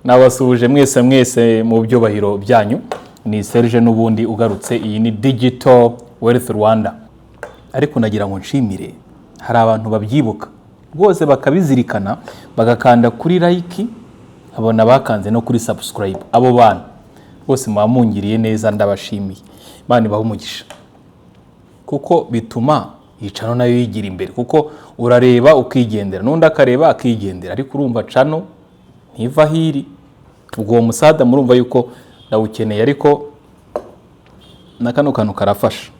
Nabasuhuje mwese mu byubahiro byanyu. Ni Serge n'ubundi ugarutse. Iyi ni Digital Wealth Rwanda. Ariko nagira ngo nshimire, hari abantu babyibuka rwose bakabizirikana, bagakanda kuri like, abona bakanze no kuri subscribe. Abo bana bose mwamungiriye neza, ndabashimiye. Imana ibahe umugisha, kuko bituma icano nayo yigira imbere, kuko urareba ukigendera, n'undi akareba akigendera, ariko urumva cano ntiva hiri. Ubwo musada murumva yuko ndawukeneye, ariko na kano kantu karafasha.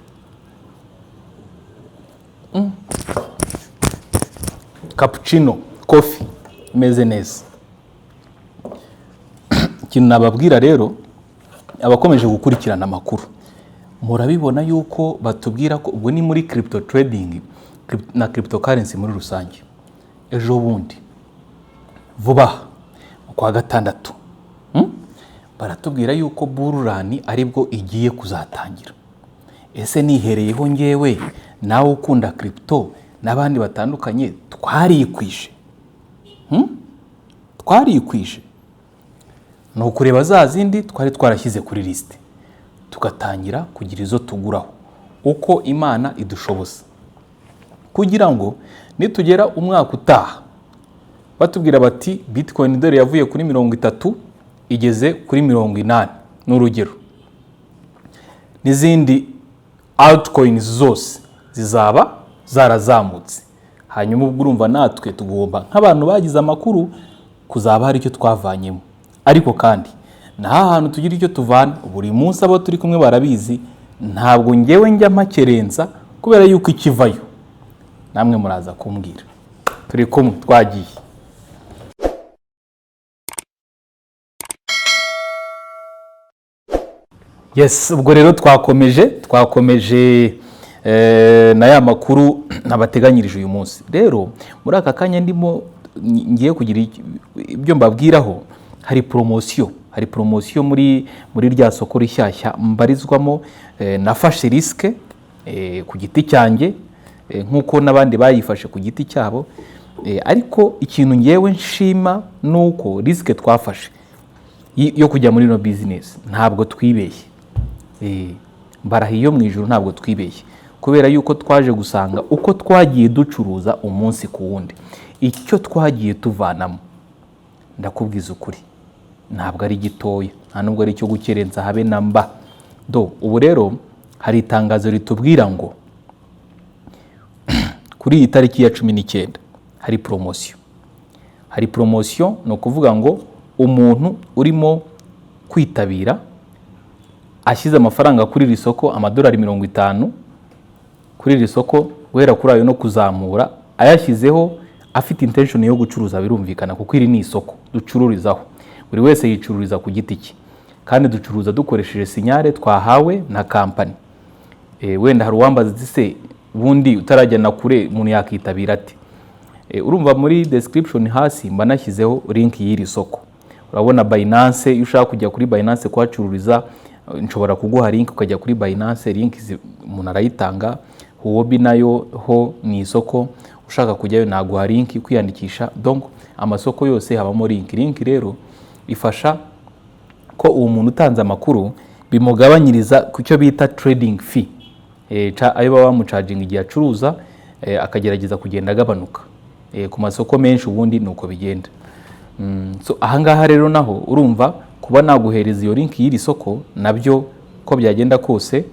Cappuccino coffee imeze neza. Ikintu nababwira rero, abakomeje gukurikirana amakuru, murabibona yuko batubwira ko ubwo ni muri crypto trading na cryptocurrency muri rusange. Ejo bundi vuba kwa gatandatu baratubwira yuko bururani aribwo igiye kuzatangira. Ese nihereyeho ngewe nawe ukunda crypto n'abandi batandukanye twarikwishe? Twarikwishe no kureba za zindi twari twarashyize kuri liste, tugatangira kugira izo tuguraho uko Imana idushoboza, kugira ngo nitugera umwaka utaha batubwira bati Bitcoin dore yavuye kuri 30 igeze kuri 80 n'urugero, n'izindi altcoins zose zizaba zarazamutse. Hanyuma ubwo urumva natwe tugomba nk'abantu bagize amakuru kuzaba hari icyo twavanyemo. Ariko kandi na hantu tugira icyo tuvana, buri munsi abo turi kumwe barabizi, ntabwo ngewe njya mpakerenza kubera yuko ikivayo namwe muraza kumbwira. Turi kumwe, twagiye. Yes, ubwo rero twakomeje na ya makuru nabateganyirije uyu munsi. Rero muri aka kanya ndimo ngiye kugira ibyo mbabwiraho. Hari promotion muri rya soko rishyashya mbarizwamo. Nafashe risk ku giti cyanjye nkuko nabandi bayifashe ku giti cyabo, ariko ikintu ngewe nshima nuko risk twafashe yo kujya muri no business ntabwo twibeshye. Mbarahiyo mu ijuru ntabwo twibeshye, kubera yuko twaje gusanga uko twagiye ducuruza umunsi ku wundi, icyo twagiye tuvanamo, ndakubwiza ukuri, ntabwo ari gitoya, nta nubwo ari cyo gukerenza habe namba. Ubu rero hari itangazo ritubwira ngo kuri iyi tariki ya 19 hari promotion. Hari promotion no kuvuga ngo umuntu urimo kwitabira ashyize amafaranga kuri iri soko, amadolari 50 kuri iri soko, guhera kuri ayo no kuzamura, ayashyizeho afite intention yo gucuruza, birumvikana kuko iri ni isoko ducururizaho. Buri wese yicururiza ku giti cye, kandi ducuruza dukoresheje sinyare twahawe na company. Wenda hari uwambaza se bundi utarajya na kure umuntu yakitabira ati? Urumva muri description hasi mba nashyizeho link y'iri soko. Urabona Binance, iyo ushaka kujya kuri Binance kuhacururiza, nshobora kuguha link ukajya kuri Binance, link umuntu arayitanga. Huobi nayo ho ni isoko, ushaka kujyayo naguha link kwiyandikisha. Donc amasoko yose habamo link rero ifasha ko uwo muntu utanze amakuru bimugabanyiriza ku cyo bita trading fee, ayo baba bamucharging igihe acuruza, akagerageza kugenda agabanuka. Ku masoko menshi ubundi nuko bigenda. So ahangaha rero naho urumva kuba naguhereza iyo link y'iri soko nabyo ko byagenda kose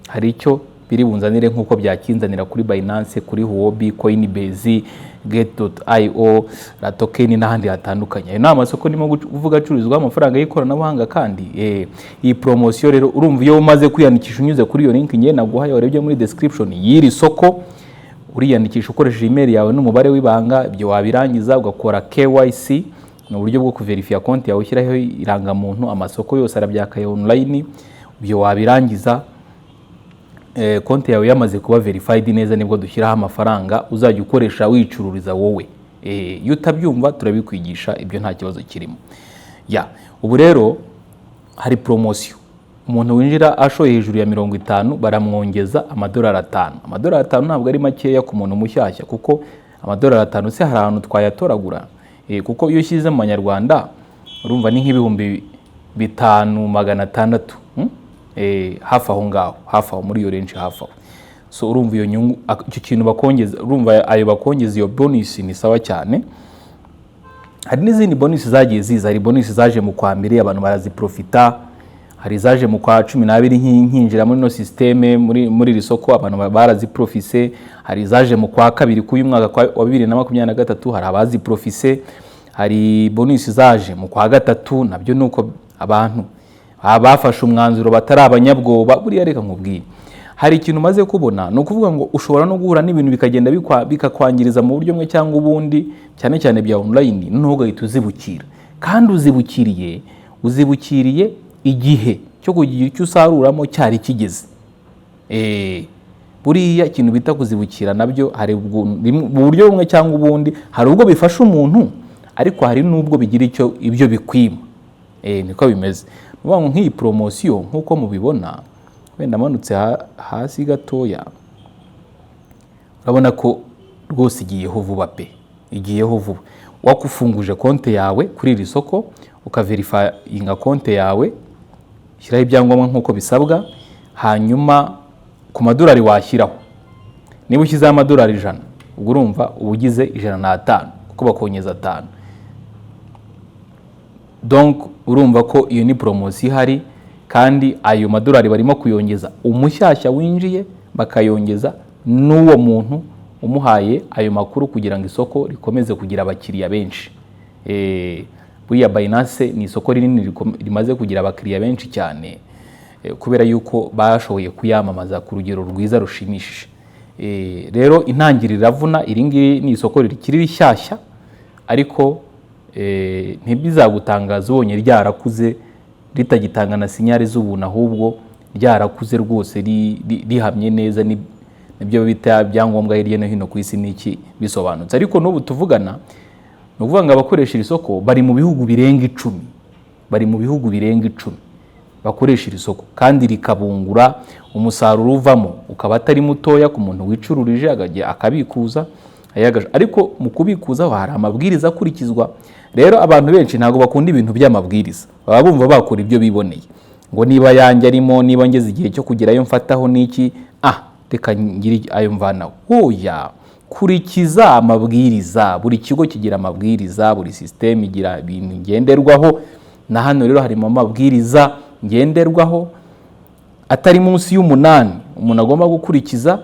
hari icyo biri bunzanire, nkuko byakinzanira kuri Binance, kuri Huobi, Coinbase, Get.io, la token n'ahandi hatandukanye. Ayo ni amasoko ndimo kuvuga acururizwa amafaranga y'ikoranabuhanga. Kandi iyi promotion rero urumva iyo umaze kwiyandikisha unyuze kuri iyo link ngiye naguhaye, warebye muri description y'iri soko, uriyandikisha ukoresheje email yawe n'umubare w'ibanga. Ibyo wabirangiza ugakora KYC, ni uburyo bwo kuverifya konti yawe, ushyiraho irangamuntu. Amasoko yose arabyakaye online. Ibyo wabirangiza konti yawe yamaze kuba verified neza, nibwo dushyiraho amafaranga uzajya ukoresha wicururiza wowe. Iyo utabyumva turabikwigisha, ibyo nta kibazo kirimo. Ubu rero hari promotion. Umuntu winjira ashoye hejuru ya 50 baramwongeza amadolari 5. Amadolari 5 ntabwo ari makeya ku muntu mushyashya, kuko amadolari 5 se hari ahantu twayatoragura. Kuko iyo ushyize mu Manyarwanda urumva ni nk'ibihumbi 5,600 hafi aho ngaho, hafi aho muri iyo range hafi aho. So urumva iyo nyungu, icyo kintu bakongeza, urumva ayo bakongeza iyo bonus ni sawa cyane. Hari n'izindi bonus zagiye ziza, hari bonus zaje mu kwa mbere abantu baraziprofita, hari zaje mu kwa 12 nkinjira muri no systeme muri risoko abantu baraziprofise, hari zaje mu kwa kabiri k'uyu mwaka wa 2023 hari abaziprofise, hari bonus zaje mu kwa gatatu, nabyo nuko abantu bafashe umwanzuro batari abanyabwoba. Buriya reka nkubwiye, hari ikintu maze kubona, no kuvuga ngo ushobora no guhura n'ibintu bikagenda bikakwangiriza mu buryo mwe cyangwa ubundi, cyane cyane bya online, noneho ugahita uzibukira, kandi uzibukiriye igihe cyo kugira icyo usaruramo cyari kigeze. Buriya ikintu bita kuzibukira nabyo hari mu buryo bumwe cyangwa ubundi, hari ubwo bifasha umuntu, ariko hari n'ubwo bigira ibyo bikwima. Niko bimeze. Nuvuga ngo nk'iyi promotion nk'uko mubibona, wenda manutse hasi gatoya, urabona ko rwose igiyeho vuba pe, igiyeho vuba. Wakufunguje konte yawe kuri iri soko, ukaverifyinga konte yawe, shyiraho ibyangombwa nk'uko bisabwa, hanyuma ku madolari washyiraho, niba ushyizeho amadolari 100, ubwo urumva ubugize 105 kuko bakongeza 5. Donc urumva ko iyo ni promotion ihari, kandi ayo madolari barimo kuyongeza umushyashya winjiye, bakayongeza n'uwo muntu umuhaye ayo makuru kugira ngo isoko rikomeze kugira abakiriya benshi. Buriya Binance ni isoko rinini rimaze kugira abakiriya benshi cyane, kubera yuko bashoboye kuyamamaza ku rugero rwiza rushimishije. Rero intangiriro iravuna, iri ngiri ni isoko rikiri rishyashya, ariko ntibizagutangaza ubonye ryarakuze ritagitanga na sinyari z'ubuntu, ahubwo ryarakuze rwose rihamye neza, nibyo bita byangombwa hirya no hino ku isi n'iki bisobanutse. Ariko n'ubu tuvugana, no kuvuga ngo abakoresha iri soko bari mu bihugu birenga 10, bari mu bihugu birenga 10 bakoresha iri soko, kandi rikabungura umusaruro uvamo ukaba atari mutoya ku muntu wicururije akabikuza ayagaje. Ariko mu kubikuza hari amabwiriza akurikizwa. Rero abantu benshi ntago bakunda ibintu by'amabwiriza, baba bumva bakora ibyo biboneye, ngo niba yanjye arimo, niba ngeze igihe cyo kugerayo mfataho niki, reka ngiri ayo mvanaho. Oya, kurikiza amabwiriza. Buri kigo kigira amabwiriza, buri system igira ibintu ngenderwaho, na hano rero harimo amabwiriza ngenderwaho atari munsi y'8 umuntu agomba gukurikiza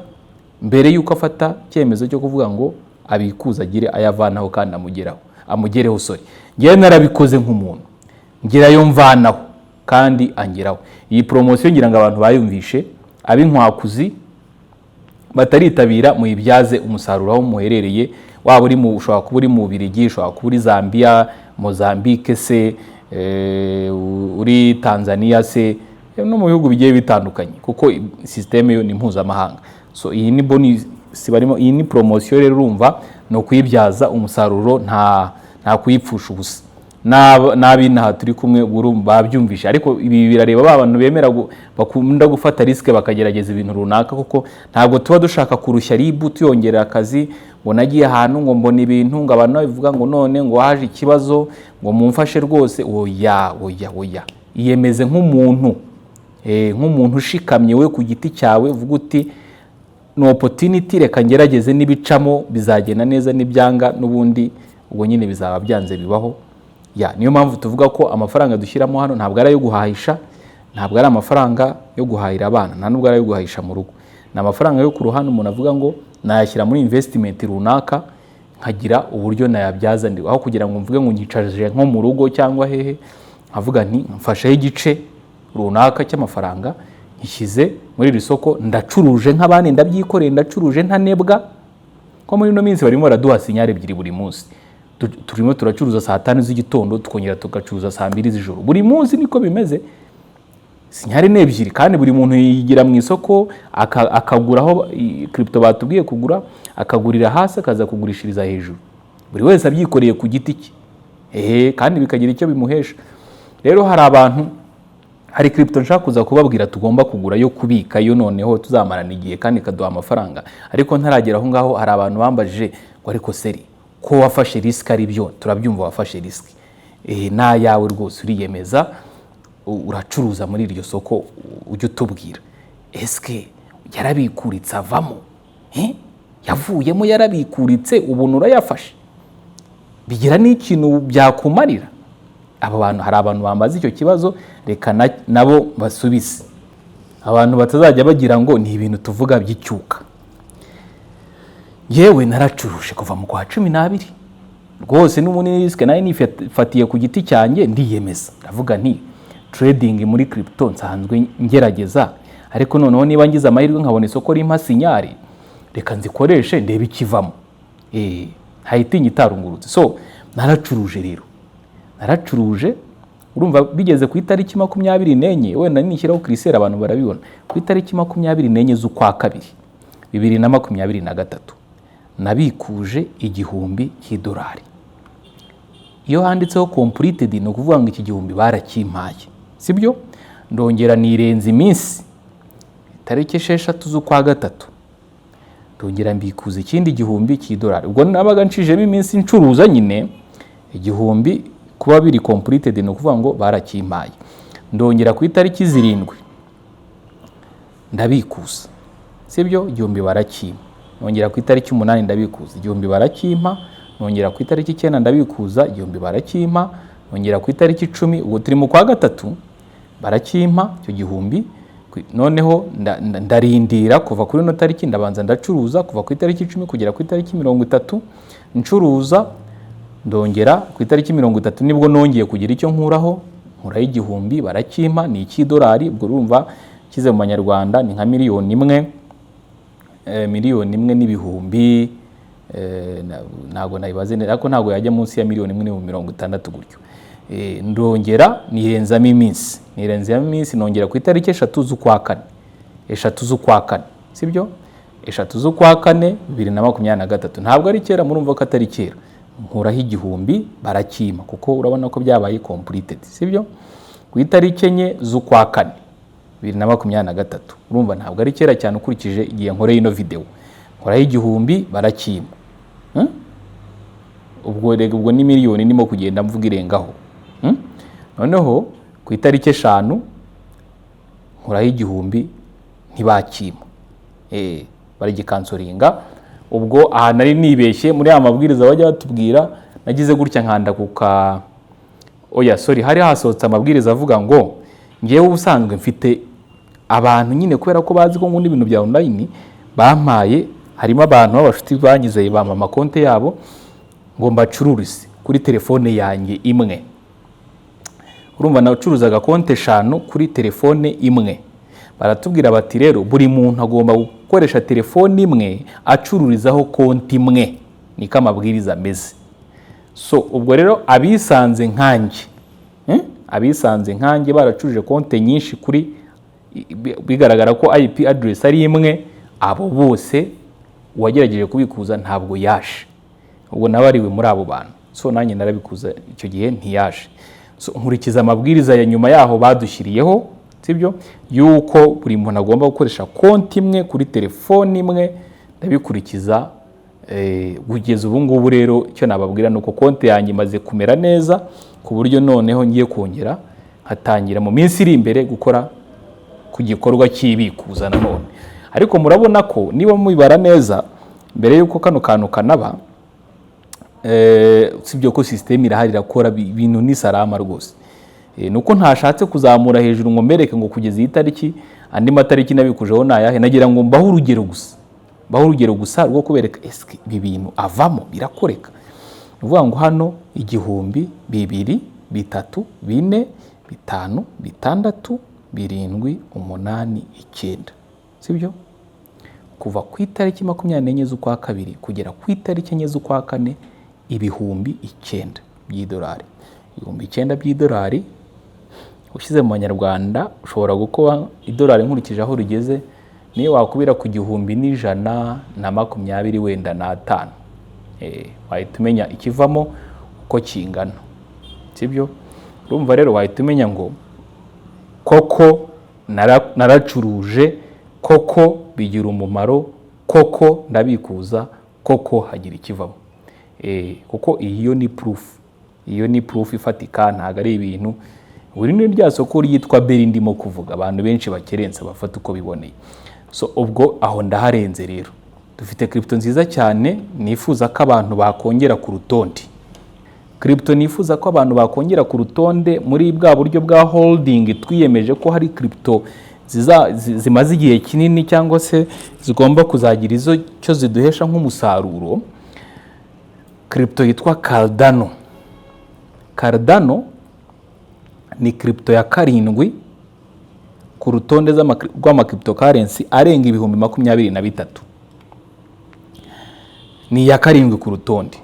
mbere yuko afata cyemezo cyo kuvuga ngo abikuza agire ayavanaho kandi amugereho. Ngiye narabikoze nk'umuntu, ngirayo mvanaho kandi angeraho. Iyi promotion ngira ngo abantu bayumvishe, abinkwakuzi bataritabira muyibyaze umusaruro aho muherereye, waba uri ushobora kuba uri mu Bubiligi, ushobora kuba uri Zambia, Mozambique se, uri Tanzania se, no mu bihugu bigiye bitandukanye, kuko system yo ni mpuzamahanga. So iyi ni bonus barimo, iyi ni promotion rero urumva no kuyibyaza umusaruro, nta kuyipfusha ubusa. N'abinaha turi kumwe babyumvisha, ariko ibi birareba abantu bemera bakunda gufata risk bakagerageza ibintu runaka, kuko ntabwo tuba dushaka kurushya ribu tuyongerera akazi ngo nagiye ahantu ngo mbona ibintu ngo abantu bavuga ngo none ngo haje ikibazo ngo mumfashe rwose. Oya, iyemeze nk'umuntu ushikamye we ku giti cyawe, uvuga uti no opportunity, reka ngerageze n'ibicamo bizagenda neza, n'ibyanga n'ubundi ubwo nyine bizaba byanze bibaho. Niyo mpamvu tuvuga ko amafaranga dushyiramo hano ntabwo ari ayo guhahisha, ntabwo ari amafaranga yo guhahira abana, nta nubwo ari ayo guhahisha mu rugo. Ni amafaranga yo ku ruhande umuntu avuga ngo nayashyira muri investment runaka, nkagira uburyo nayabyaza ndi, aho kugira ngo mvuge ngo nyicaje nko mu rugo cyangwa hehe, nkavuga nti mfasheho igice runaka cy'amafaranga nkishyize muri iri soko, ndacuruje nk'abandi, ndabyikoreye, ndacuruje ntanebwa. Ko muri no minsi barimo baraduha sinyari 2 buri munsi, turimo turacuruza saa 5 z'igitondo, tukongera tugacuruza saa 2 z'ijoro. Buri munsi niko bimeze, sinyari 2, kandi buri muntu yigira mu isoko akaguraho crypto batubwiye kugura, akagurira hasi akaza kugurishiriza hejuru, buri wese abyikoreye ku giti cye, kandi bikagira icyo bimuhesha. Rero hari crypto nshaka kuza kubabwira tugomba kugura yo kubika, yo noneho tuzamarana igihe kandi kaduha amafaranga. Ariko ntaragera aho ngaho, hari abantu bambajije ngo ariko seri ko wafashe risk, ari byo turabyumva wafashe risk, n'ayawe rwose uriyemeza uracuruza muri iryo soko, ujye utubwira eske yarabikuritse avamo, yavuyemo yarabikuritse ubuntu urayafashe, bigira n'ikintu byakumarira? Aba bantu, hari abantu bambaza icyo kibazo, reka nabo basubize, abantu batazajya bagira ngo ni ibintu tuvuga by'icyuka. Yewe naracuruje kuva mu kwa 12 rwose, n'umunini risk nayo nifatiye ku giti cyanjye, ndiyemeza ndavuga nti trading muri crypto nsanzwe ngerageza, ariko noneho niba ngize amahirwe nkabona isoko rimpa sinyari, reka nzikoreshe ndebe ikivamo, hayitinye itarungurutse. So naracuruje rero, naracuruje, urumva bigeze ku itariki 24, wenda nishyiraho kirisera abantu barabibona, ku itariki 24 z'ukwa kabiri 2023 nabikuje $1000. Iyo handitseho completed no kuvuga ngo iki gihumbi barakimpaye, sibyo? Ndongera nirenza iminsi, tariki 6 z'ukwa gatatu ndongera mbikuza ikindi $1000. Ubwo nabaga ncijemo iminsi ncuruza nyine, $1000 kuba biri completed no kuvuga ngo barakimpaye. Ndongera ku itariki 7 ndabikuza, sibyo? $1000 barakimpa. Nongera ku itariki 8 ndabikuza, $1000 barakimpa. Nongera ku itariki 9 ndabikuza, $1000 barakimpa. Nongera ku itariki 10, ubwo turi mu kwa gatatu, barakimpa icyo $1000. Noneho ndarindira kuva kuri no tariki, ndabanza ndacuruza kuva ku itariki 10 kugera ku itariki 30 ncuruza. Ndongera ku itariki 30 nibwo nongeye kugira icyo nkuraho $1000 barakimpa, ni $1. Ubwo urumva kize mu manyarwanda ni nka miliyoni imwe n'ibihumbi, ntago nayibaze neza, ariko ntago yajya munsi ya miliyoni 1.60 gutyo. Ndongera nirenzamo iminsi, nongera ku itariki 3 z'ukwa kane, sibyo? 3 z'ukwa kane 2023. Ntabwo ari kera, murumva ko atari kera. Nkuraho $1000 barakima, kuko urabona ko byabaye completed, sibyo? Ku itariki 4 z'ukwa kane 2023, urumva ntabwo ari kera cyane ukurikije igihe nkoreye ino video. Nkuraho $1000 barakima. Ubwo ni miliyoni nimo kugenda mvuga irengaho. Noneho ku itariki 5 nkuraho $1000 ntibakima, baragikansoringa. Ubwo aha nari nibeshye muri aya mabwiriza bajya batubwira, nagize gutya nkanda kuka hari hasohotse amabwiriza avuga ngo ngewe ubusanzwe mfite abantu nyine, kubera ko bazi ko nkunda ibintu bya online, bampaye, harimo abantu b'abashuti banyizeye bampa amakonte yabo ngo mbacururize kuri telefone yanjye imwe. Urumva nacuruzaga konte 5 kuri telefone imwe. Baratubwira bati rero buri muntu agomba gukoresha telefone imwe acururizaho konti imwe, niko amabwiriza ameze. So ubwo rero abisanze nkanjye baracuruje konte nyinshi kuri, bigaragara ko IP address ari imwe, abo bose uwagerageje kubikuza ntabwo yaje. Ubwo nabariwe muri abo bantu. So nanjye narabikuza icyo gihe ntiyaje. So nkurikiza amabwiriza ya nyuma yaho badushyiriyeho, sibyo? Yuko buri muntu agomba gukoresha konti imwe kuri telefone imwe. Ndabikurikiza kugeza ubu ngubu. Rero icyo nababwira nuko konti yanjye imaze kumera neza, ku buryo noneho ngiye kongera hatangira mu minsi iri imbere gukora ku gikorwa cy'ibikuza nanone. Ariko murabona ko niba mubibara neza, mbere yuko kano kantu kanaba, sibyo ko system irahari irakora ibintu ni salama rwose. Nuko ntashatse kuzamura hejuru ngo mbereke ngo kugeza iyi tariki andi matariki nabikujeho nayahe, nagira ngo mbaho urugero gusa rwo kubereka eske ibi bintu avamo birakoreka. Uvuga ngo hano 1000, 2, 3, 4, 5, 6, 7, 8, 9, sibyo? Kuva ku itariki 24 z'ukwa kabiri kugera ku itariki 4 z'ukwa kane, $9,000 by'idolari. $9,000 by'idolari ushyize mu manyarwanda ushobora gukoba idolari nkurikije aho rigeze, niyo wakubira ku 1,120 wenda na 5. Wahita umenya ikivamo uko kingana, sibyo? Urumva rero wahita umenya ngo koko naracuruje, koko bigira umumaro, koko ndabikuza, koko hagira ikivamo. Kuko iyo ni proof iyo ni proof ifatika, ntago ari ibintu. Uri ni rya soko ryitwa beri ndimo kuvuga, abantu benshi bakerensa bafata uko biboneye. So ubwo aho ndaharenze rero. Dufite crypto nziza cyane, nifuza ko abantu bakongera ku rutonde. Crypto nifuza ko abantu bakongera ku rutonde muri bwa buryo bwa holding. Twiyemeje ko hari crypto zimaze igihe kinini cyangwa se zigomba kuzagira izo cyo ziduhesha nk'umusaruro. Crypto yitwa Cardano. Cardano ni crypto ya karindwi ku rutonde rw'ama cryptocurrency arenga 23,000. Ni ya karindwi ku rutonde.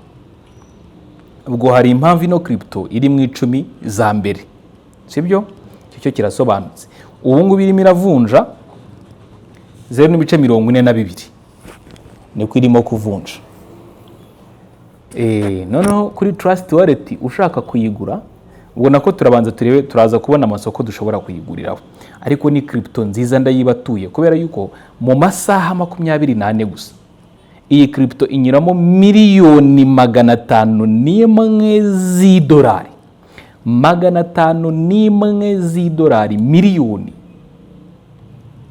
Ubwo hari impamvu ino crypto iri mu 10 za mbere, sibyo? Cyo kirasobanutse. Ubu ngubu irimo iravunja 0.42 niko irimo kuvunja. Noneho kuri Trust Wallet ushaka kuyigura, ubona ko turaza kubona amasoko dushobora kuyiguriraho. Ariko ni crypto nziza ndayibatuye kubera yuko mu masaha 24 gusa iyi crypto inyuramo miliyoni 501 z'idolari. 501 z'idolari, miliyoni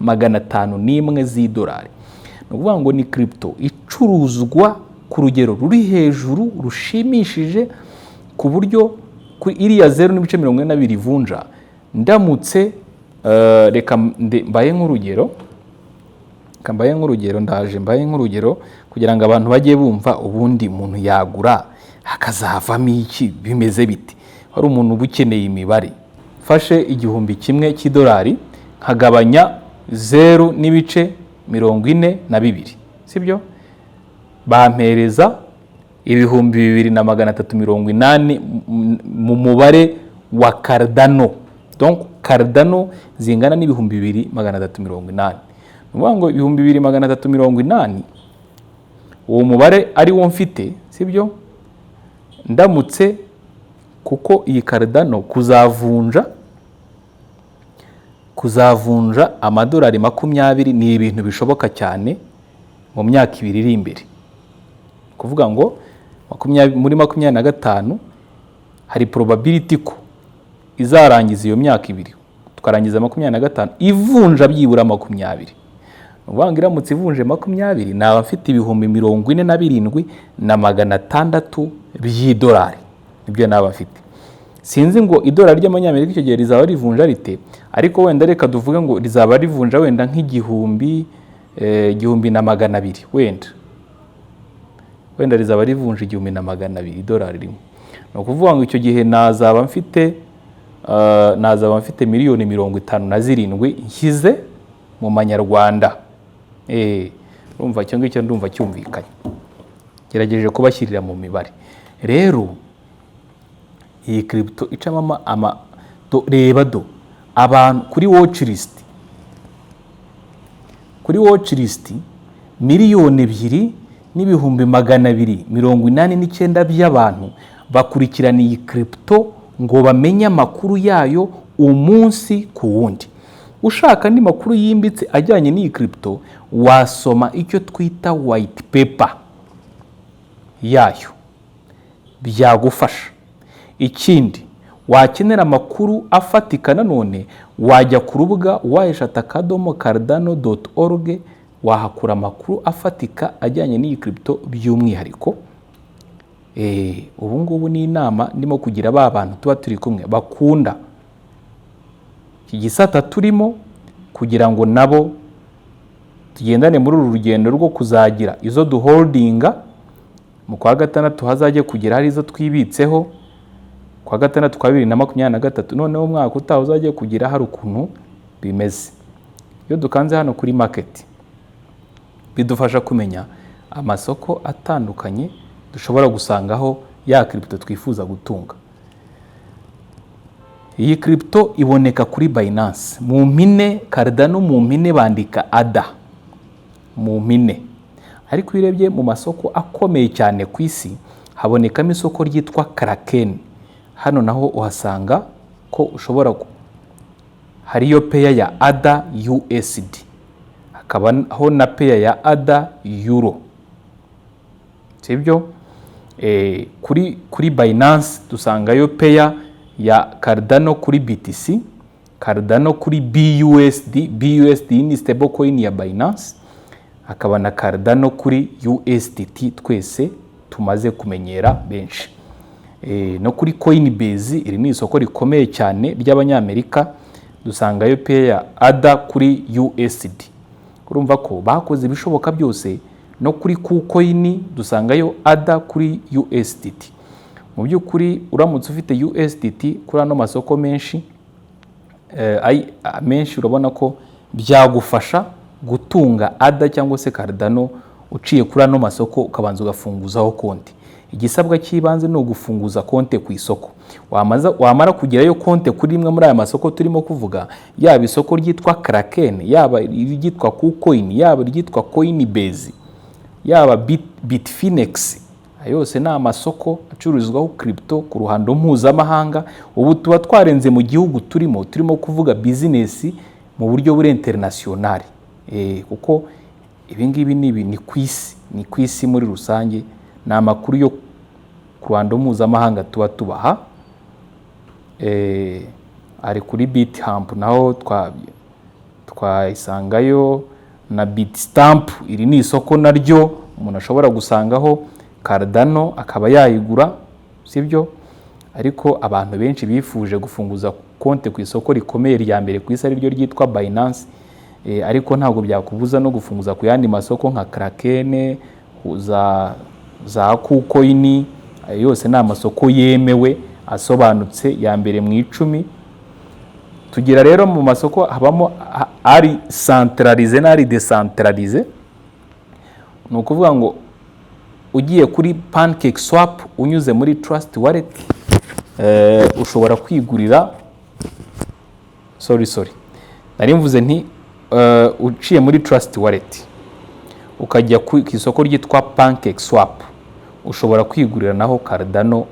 501 z'idolari. Ni ukuvuga ngo ni crypto icuruzwa ku rugero ruri hejuru rushimishije, ku buryo iriya 0.42 ivunja. Ndamutse reka mbaye nk'urugero kugira ngo abantu bajye bumva ubundi umuntu yagura hakazavamo iki, bimeze biti. Hari umuntu ubukeneye imibare. Fashe 1,000 cy'idolari nkagabanya 0.42, sibyo? Bampereza 2,380 mu mubare wa Cardano. Donc Cardano zingana n'2,380. Nuvuga ngo 2,380 uwo mubare ari wo mfite, sibyo? Ndamutse kuko iyi Cardano kuzavunja amadolari 20 ni ibintu bishoboka cyane mu myaka 2 iri imbere. Kuvuga ngo muri 25 hari probability ko izarangiza iyo myaka 2, tukarangiza 25 ivunja byibura 20. Nuvuga ngo iramutse ivunje 20, naba mfite 47,600 by'idolari. Nibyo naba mfite. Sinzi ngo idolari ry'amanyamerika icyo gihe rizaba rivunja rite, ariko wenda reka duvuge ngo rizaba rivunja wenda nk'igihumbi, wenda rizaba rivunja 1,200 idolari rimwe. No kuvuga ngo icyo gihe nazaba mfite miliyoni 57 nshyize mu manyarwanda. Urumva cyo ngicyo ndumva cyumvikanye. Gerageje kubashyirira mu mibare. Rero iyi crypto icamo reba abantu kuri watch list miliyoni 2,289 by'abantu bakurikirana iyi crypto ngo bamenye amakuru yayo umunsi ku wundi. Ushaka andi makuru yimbitse ajyanye n'iyi crypto, wasoma icyo twita white paper yayo, byagufasha. Ikindi wakenera amakuru afatika, nanone wajya ku rubuga www.cardano.org, wahakura amakuru afatika ajyanye n'iyi crypto by'umwihariko. Ubu ngubu ni inama ndimo kugira ba bantu tuba turi kumwe bakunda iki gisata turimo, kugira ngo nabo tugendane muri uru rugendo rwo kuzagira izo duholdinga. Mu kwa gatandatu hazajye kugira hari izo twibitseho, kwa gatandatu kwa 2023, noneho umwaka utaha uzajye kugira hari ukuntu bimeze. Iyo dukanze hano kuri market, bidufasha kumenya amasoko atandukanye dushobora gusangaho ya crypto twifuza gutunga. Iyi crypto iboneka kuri Binance. Mu mpine Cardano, mu mpine bandika ADA, mu mpine. Ariko urebye mu masoko akomeye cyane ku isi, habonekamo isoko ryitwa Kraken. Hano naho uhasanga ko ushobora hariyo pair ya ADA USD, hakabaho na pair ya ADA Euro, sibyo? kuri Binance dusangayo pair ya Cardano kuri BTC, Cardano kuri BUSD. BUSD ni stablecoin ya Binance, hakaba na Cardano kuri USDT twese tumaze kumenyera benshi. No kuri Coinbase, iri ni isoko rikomeye cyane ry'abanyamerika, dusangayo pair ya ADA kuri USD. Urumva ko bakoze ibishoboka byose. No kuri KuCoin dusangayo ADA kuri USDT. Mu by'ukuri uramutse ufite USDT kuri ano masoko menshi, menshi urabona ko byagufasha gutunga ADA cyangwa se Cardano uciye kuri ano masoko ukabanza ugafunguzaho konti. Igisabwa cy'ibanze ni ugufunguza konti ku isoko. Wamara kugerayo konti kuri imwe muri aya masoko turimo kuvuga, yaba isoko ryitwa Kraken, yaba iryitwa KuCoin, yaba iryitwa Coinbase, yaba Bitfinex, yose ni amasoko acururizwaho crypto ku ruhando mpuzamahanga. Ubu tuba twarenze mu gihugu turimo kuvuga business mu buryo buri international, kuko ibingibi ni ku isi muri rusange. Ni amakuru yo ku ruhando mpuzamahanga tubaha. Ari kuri BitHump naho twayisangayo, na Bitstamp. Iri ni isoko naryo umuntu ashobora gusangaho Cardano akaba yayigura, sibyo? Ariko abantu benshi bifuje gufunguza konti ku isoko rikomeye rya mbere ku isi, ari ryo ryitwa Binance. Ariko ntabwo byakubuza no gufunguza ku yandi masoko nka Kraken, za KuCoin. Yose ni amasoko yemewe asobanutse ya mbere mu 10. Tugira rero mu masoko habamo ari centralize n'ari decentralize. Ni ukuvuga ngo ugiye kuri PancakeSwap unyuze muri Trust Wallet, ushobora kwigurira nari mvuze nti uciye muri Trust Wallet ukajya ku isoko ryitwa PancakeSwap, ushobora kwigurira naho Cardano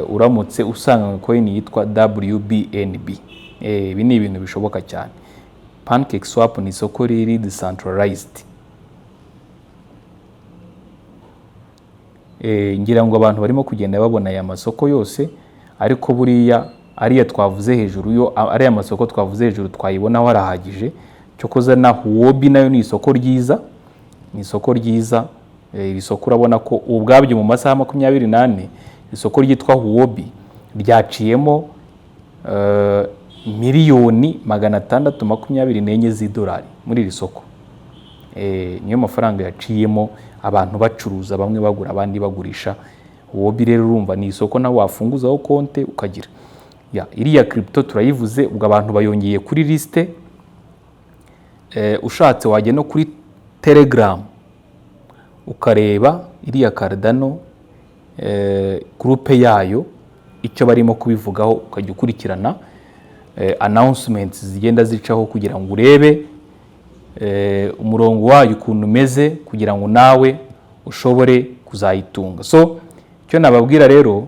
uramutse usanga coin yitwa WBNB. Ibi ni ibintu bishoboka cyane. PancakeSwap ni isoko riri decentralized. Ngira ngo abantu barimo kugenda babona aya masoko yose, ariko buriya ariya twavuze hejuru, ariya masoko twavuze hejuru twayibonaho arahagije. Cyokoza na Huobi nayo ni isoko ryiza, iri soko urabona ko ubwabyo mu masaha 24 isoko ryitwa Huobi ryaciyemo miliyoni 624 z'idolari muri iri soko. Niyo mafaranga yaciyemo abantu bacuruza, bamwe bagura abandi bagurisha. Huobi rero urumva ni isoko nawe wafunguzaho konti ukagira. Iriya crypto turayivuze, ubwo abantu bayongeye kuri liste. Ushatse wajya no kuri Telegram ukareba iriya Cardano groupe yayo icyo barimo kubivugaho, ukajya ukurikirana announcements zigenda zicaho kugira ngo urebe umurongo wayo ukuntu umeze, kugira ngo nawe ushobore kuzayitunga. So icyo nababwira rero,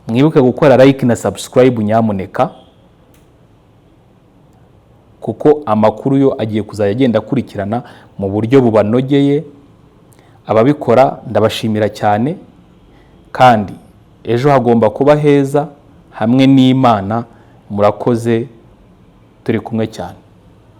mwibuke gukora like na subscribe nyamuneka, kuko amakuru yo agiye kuzajya agenda akurikirana mu buryo bubanogeye. Ababikora ndabashimira cyane, kandi ejo hagomba kuba heza hamwe n'Imana. Murakoze, turi kumwe cyane.